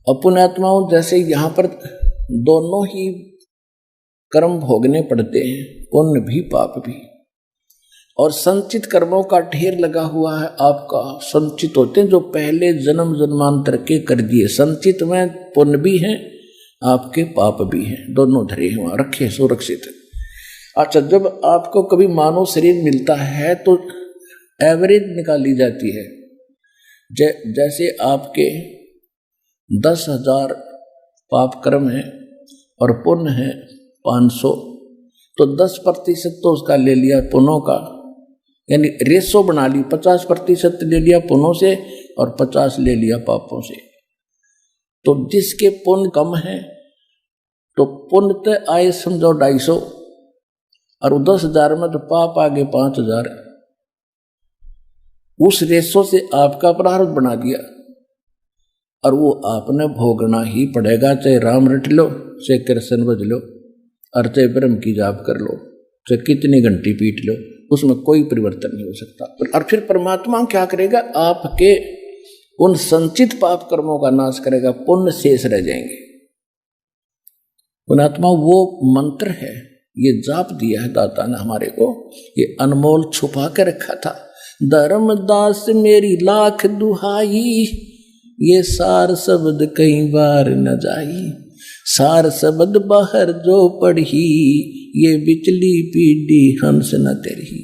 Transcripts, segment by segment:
पुण्यात्माओं जैसे यहाँ पर दोनों ही कर्म भोगने पड़ते हैं, पुण्य भी पाप भी, और संचित कर्मों का ढेर लगा हुआ है। आपका संचित होते हैं जो पहले जन्म जन्मांतर के कर दिए, संचित में पुण्य भी हैं आपके पाप भी हैं, दोनों धरे हैं वहाँ रखे सुरक्षित। अच्छा, जब आपको कभी मानव शरीर मिलता है तो एवरेज निकाली जाती है। जैसे आपके 10,000 पाप कर्म है और पुण्य है 500, तो 10% तो उसका ले लिया पुण्यों का, यानी रेशो बना ली, 50% ले लिया पुण्यों से और 50 ले लिया पापों से। तो जिसके पुण्य कम है तो पुण्य तो आए समझो 250, और 10,000 में तो पाप आगे 5,000, उस रेशो से आपका प्रारब्ध बना दिया और वो आपने भोगना ही पड़ेगा, चाहे राम रट लो, चाहे कृष्ण बज लो, और चाहे ब्रह्म की जाप कर लो, चाहे कितनी घंटी पीट लो, उसमें कोई परिवर्तन नहीं हो सकता। और फिर परमात्मा क्या करेगा, आपके उन संचित पाप कर्मों का नाश करेगा, पुण्य शेष रह जाएंगे। पुण्यात्मा वो मंत्र है, ये जाप दिया है दाता ने हमारे को, ये अनमोल छुपा के रखा था। धर्मदास मेरी लाख दुहाई, ये सार शब्द कई बार न जाई, सार शब्द बाहर जो पढ़ी, ये बिचली पीढ़ी हंस न तेरी।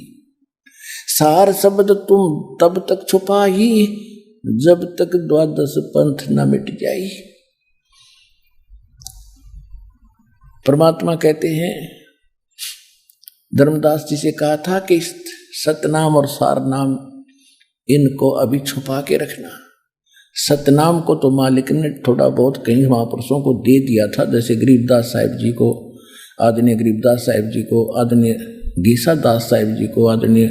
सार शब्द तुम तब तक छुपाई, जब तक 12 पंथ न मिट जाई। परमात्मा कहते हैं, धर्मदास जी से कहा था कि सतनाम और सारनाम इनको अभी छुपा के रखना। सतनाम को तो मालिक ने थोड़ा बहुत कहीं महापुरुषों को दे दिया था, जैसे गरीबदास साहिब जी को, आदरणीय गरीबदास साहिब जी को, आदरणीय गीसा दास साहिब जी को, आदरणीय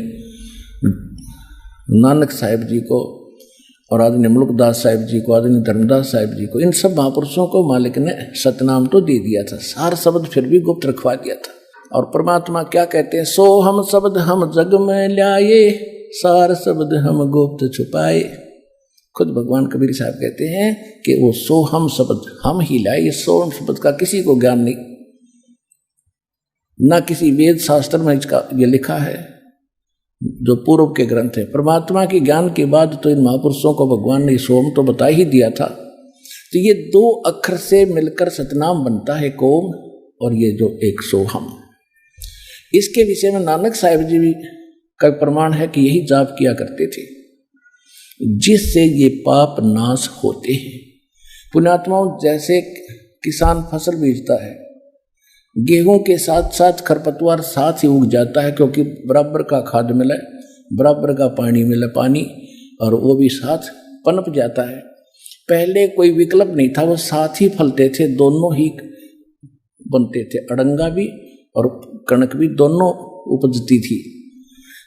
नानक साहिब जी को, और आदरणीय मुल्कदास साहिब जी को, आदरणीय धर्मदास साहिब जी को, इन सब महापुरुषों को मालिक ने सतनाम तो दे दिया था, सार शब्द फिर भी गुप्त रखवा दिया था। और परमात्मा क्या कहते हैं, सो हम शब्द हम जग में लाए, सार शब्द हम गुप्त छुपाए। खुद भगवान कबीर साहब कहते हैं कि वो सो हम शब्द हम ही लाए, ये सो हम शब्द का किसी को ज्ञान नहीं, ना किसी वेद शास्त्र में इसका ये लिखा है जो पूर्व के ग्रंथ है। परमात्मा के ज्ञान के बाद तो इन महापुरुषों को भगवान ने सोम तो बता ही दिया था। तो ये 2 अक्षर से मिलकर सतनाम बनता है कोम, और ये जो एक सोहम, इसके विषय में नानक साहिब जी भी का प्रमाण है कि यही जाप किया करते थे, जिससे ये पाप नाश होते हैं। पुण्यात्माओं, जैसे किसान फसल बीजता है, गेहूं के साथ साथ खरपतवार साथ ही उग जाता है, क्योंकि बराबर का खाद मिला, बराबर का पानी मिला, पानी, और वो भी साथ पनप जाता है। पहले कोई विकल्प नहीं था, वो साथ ही फलते थे, दोनों ही बनते थे, अड़ंगा भी और कणक भी दोनों उपजती थी।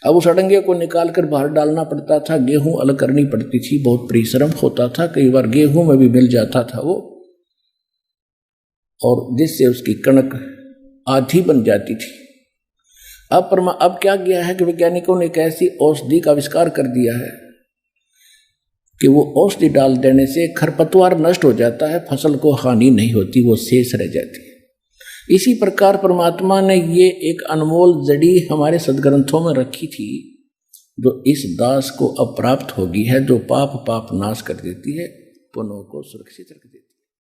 अब उस अड़ंगे को निकाल कर बाहर डालना पड़ता था, गेहूं अलग करनी पड़ती थी, बहुत परिश्रम होता था, कई बार गेहूं में भी मिल जाता था वो, और जिससे उसकी कणक आधी बन जाती थी। अब क्या किया है कि वैज्ञानिकों ने एक ऐसी औषधि का आविष्कार कर दिया है कि वो औषधि डाल देने से खरपतवार नष्ट हो जाता है, फसल को हानि नहीं होती, वो शेष रह जाती है। इसी प्रकार परमात्मा ने ये एक अनमोल जड़ी हमारे सदग्रंथों में रखी थी, जो इस दास को अप्राप्त होगी है, जो पाप नाश कर देती है, पुण्यों को सुरक्षित रख देती है।